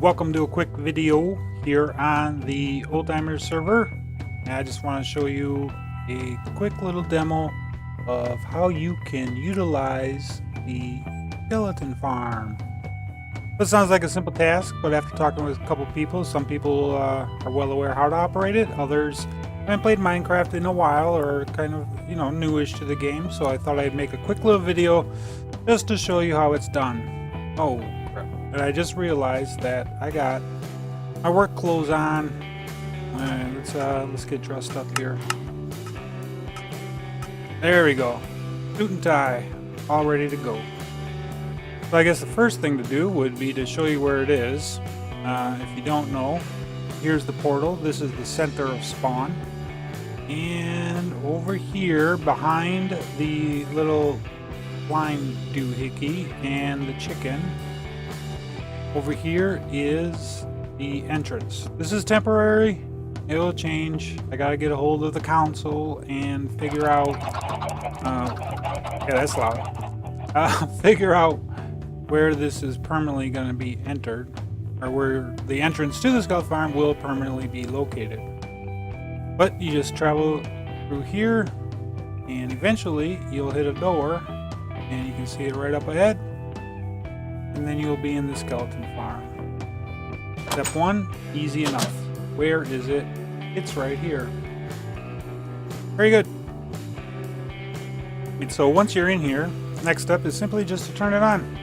welcome to a quick video here on the OldTimers server. And I just want to show you a quick little demo of how you can utilize the skeleton farm. This sounds like a simple task, but after talking with a couple people, some people are well aware how to operate it. Others haven't played Minecraft in a while or kind of, newish to the game. So I thought I'd make a quick little video just to show you how it's done. Oh, crap. And I just realized that I got my work clothes on. And let's get dressed up here. There we go. Suit and tie, all ready to go. So I guess the first thing to do would be to show you where it is. If you don't know, here's the portal. This is the center of spawn. And over here, behind the little flying doohickey and the chicken, over here is the entrance. This is temporary. It'll change. I gotta get a hold of the council and figure out yeah, that's loud. Figure out where this is permanently going to be entered, or where the entrance to the skeleton farm will permanently be located. But you just travel through here and eventually you'll hit a door and you can see it right up ahead, and then you'll be in the skeleton farm. Step one, easy enough. Where is it? It's right here. Very good. And so once you're in here, next step is simply just to turn it on.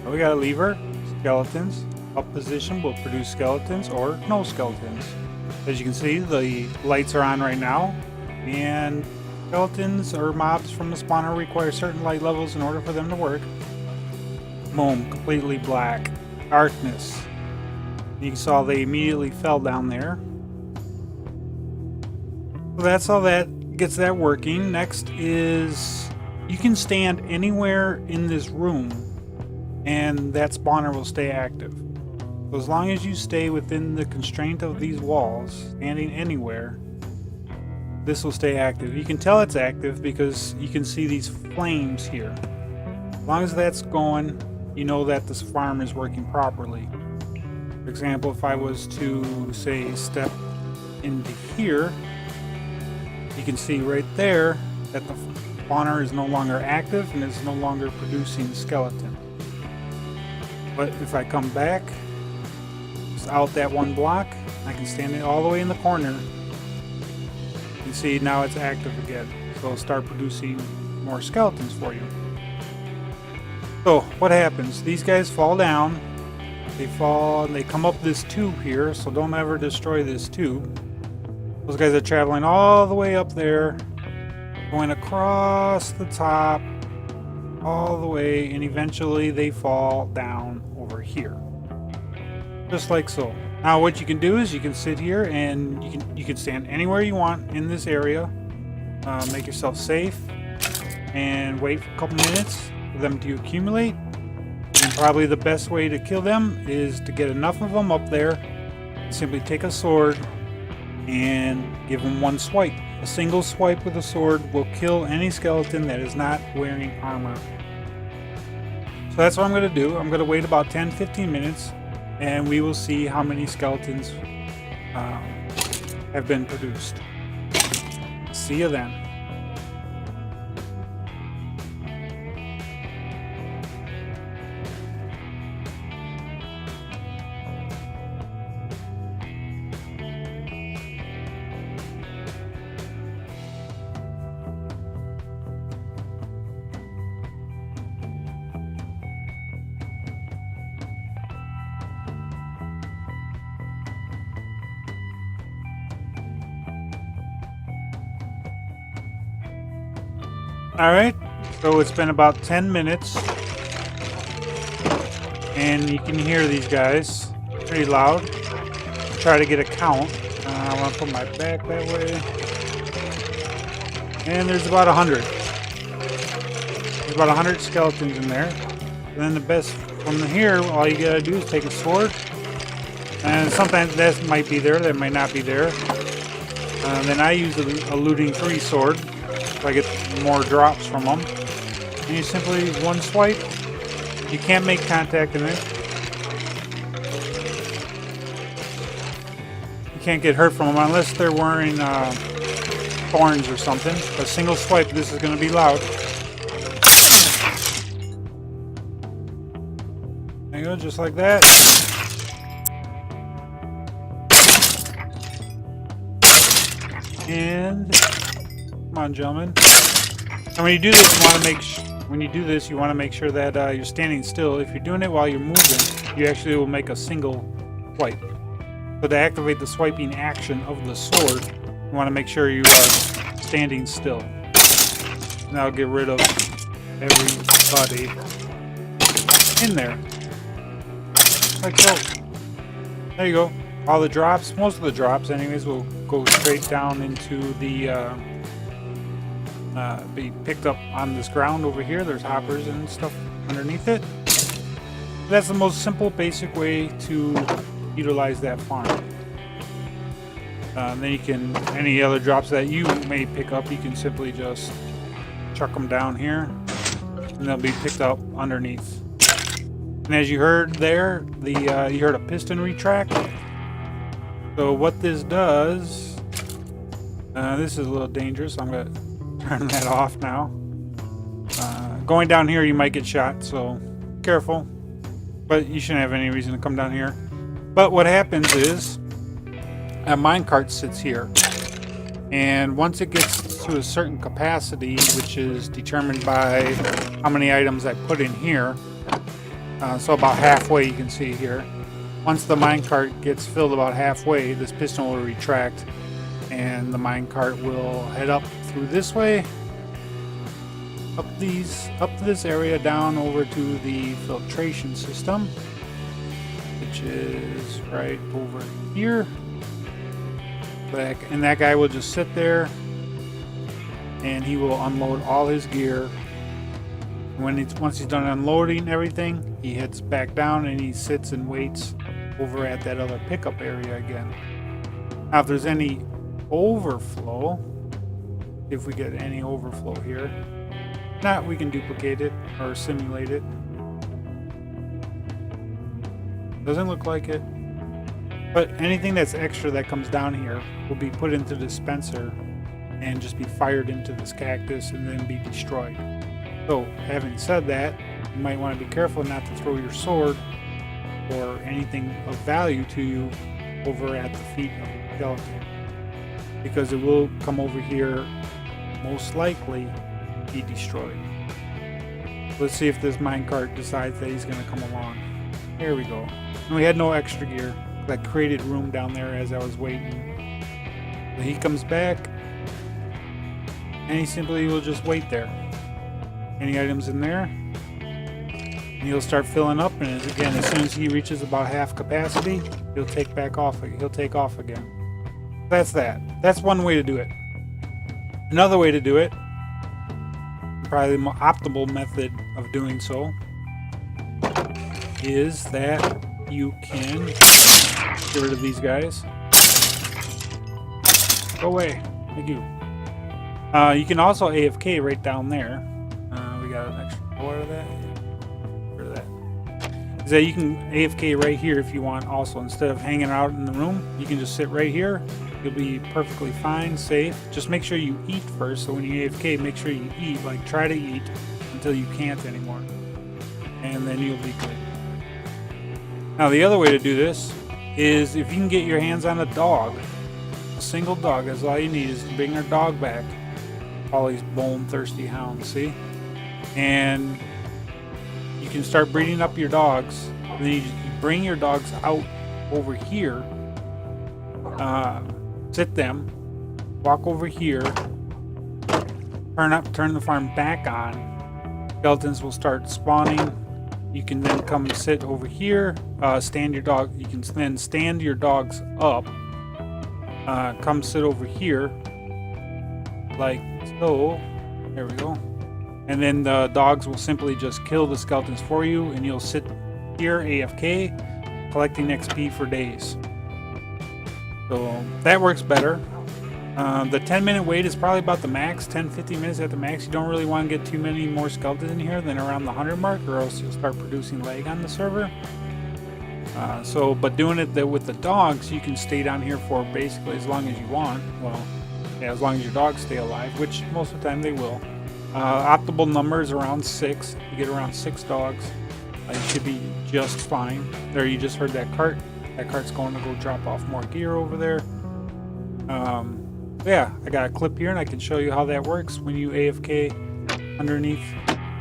We got a lever, skeletons. Up position will produce skeletons or no skeletons. As you can see, the lights are on right now, and skeletons or mobs from the spawner require certain light levels in order for them to work. Boom, completely black. Darkness. You saw they immediately fell down there. So that's how that gets that working. Next is you can stand anywhere in this room and that spawner will stay active. So as long as you stay within the constraint of these walls, standing anywhere, this will stay active. You can tell it's active because you can see these flames here. As long as that's going, you know that this farm is working properly. For example, if I was to, say, step into here, you can see right there that the spawner is no longer active and is no longer producing skeleton. But if I come back, just out that one block, I can stand it all the way in the corner. You can see now it's active again. So it'll start producing more skeletons for you. So what happens? These guys fall down. They fall and they come up this tube here, so don't ever destroy this tube. Those guys are traveling all the way up there, going across the top, all the way, and eventually they fall down over here. Just like so. Now what you can do is you can sit here and you can stand anywhere you want in this area. Make yourself safe and wait for a couple minutes for them to accumulate. And probably the best way to kill them is to get enough of them up there. Simply take a sword and give them one swipe. A single swipe with a sword will kill any skeleton that is not wearing armor. So that's what I'm going to do. I'm going to wait about 10-15 minutes and we will see how many skeletons have been produced. See you then. Alright, so it's been about 10 minutes and you can hear these guys pretty loud. Try to get a count. I want to put my back that way. And there's about 100. There's about 100 skeletons in there. And then the best from here, all you gotta do is take a sword. And sometimes that might be there, that might not be there. Then I use a looting 3 sword. So I get more drops from them. And you simply one swipe. You can't make contact in it. You can't get hurt from them unless they're wearing thorns or something. A single swipe, this is going to be loud. There you go, just like that. And come on, gentlemen. And when you do this, you want to make sure that you're standing still. If you're doing it while you're moving, you actually will make a single swipe. So to activate the swiping action of the sword, you want to make sure you are standing still. And that'll get rid of everybody in there. Like so. There you go. All the drops, most of the drops anyways, will go straight down into the, be picked up on this ground over here. There's hoppers and stuff underneath it. That's the most simple, basic way to utilize that farm. Then you can, any other drops that you may pick up, you can simply just chuck them down here and they'll be picked up underneath. And as you heard there, you heard a piston retract. So what this does, this is a little dangerous. I'm going to turn that off now. Going down here, you might get shot, so careful. But you shouldn't have any reason to come down here. But what happens is, a minecart sits here. And once it gets to a certain capacity, which is determined by how many items I put in here, so about halfway you can see here. Once the minecart gets filled about halfway, this piston will retract and the minecart will head up through this way, up to this area, down over to the filtration system, which is right over here. And that guy will just sit there and he will unload all his gear. Once he's done unloading everything, he heads back down and he sits and waits over at that other pickup area again. Now if there's any overflow, if we get any overflow here, not, we can duplicate it or simulate it. Doesn't look like it. But anything that's extra that comes down here will be put into the dispenser and just be fired into this cactus and then be destroyed. So, having said that, you might want to be careful not to throw your sword or anything of value to you over at the feet of the skeleton, because it will come over here, most likely be destroyed. Let's see if this minecart decides that he's going to come along. Here we go. And we had no extra gear. I created room down there as I was waiting. So he comes back and he simply will just wait there. Any items in there, and he'll start filling up, and as soon as he reaches about half capacity, he'll take off again. That's that. That's one way to do it. Another way to do it, probably the more optimal method of doing so, is that you can get rid of these guys. Go away. Thank you. You can also AFK right down there. We got an extra door of that. Get rid of that. Is that you can AFK right here if you want also. Instead of hanging out in the room, you can just sit right here. You'll be perfectly fine, safe. Just make sure you eat first. So when you AFK, make sure you eat. Like, try to eat until you can't anymore. And then you'll be good. Now the other way to do this is if you can get your hands on a dog, a single dog, that's all you need is to bring your dog back. All these bone thirsty hounds, see? And you can start breeding up your dogs. And then you bring your dogs out over here, sit them, walk over here, turn the farm back on. Skeletons will start spawning. You can then come sit over here, stand your dog. You can then stand your dogs up. Come sit over here, like so. There we go. And then the dogs will simply just kill the skeletons for you, and you'll sit here AFK, collecting XP for days. So that works better. The 10-minute wait is probably about the max, 10-15 minutes at the max. You don't really want to get too many more skeletons in here than around the 100 mark, or else you'll start producing lag on the server. But doing it with the dogs, you can stay down here for basically as long as you want. Well, yeah, as long as your dogs stay alive, which most of the time they will. Optimal number is around 6. You get around 6 dogs, you should be just fine. There, you just heard that cart. That cart's going to go drop off more gear over there. Yeah, I got a clip here and I can show you how that works when you AFK underneath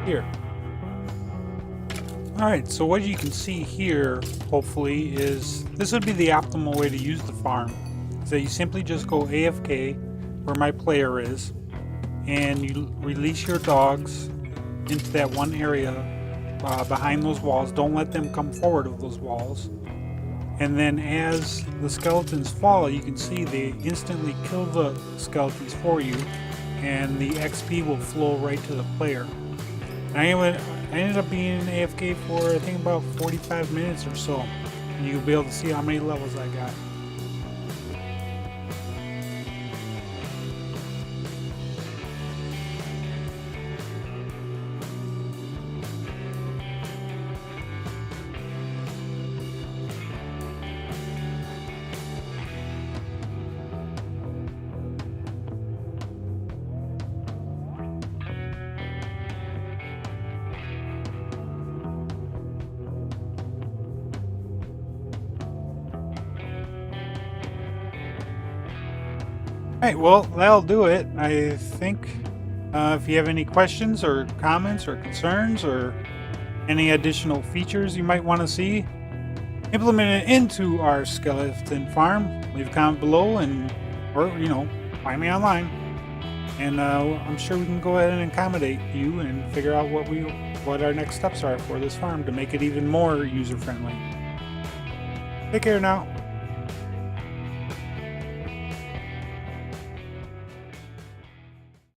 here. Alright, so what you can see here, hopefully, is this would be the optimal way to use the farm. So you simply just go AFK where my player is, and you release your dogs into that one area behind those walls. Don't let them come forward of those walls. And then as the skeletons fall, you can see they instantly kill the skeletons for you, and the XP will flow right to the player. And I ended up being AFK for I think about 45 minutes or so, and you'll be able to see how many levels I got. Alright, well, that'll do it, I think. If you have any questions or comments or concerns or any additional features you might want to see implemented into our skeleton farm, leave a comment below, or find me online, and I'm sure we can go ahead and accommodate you and figure out what our next steps are for this farm to make it even more user friendly. Take care now.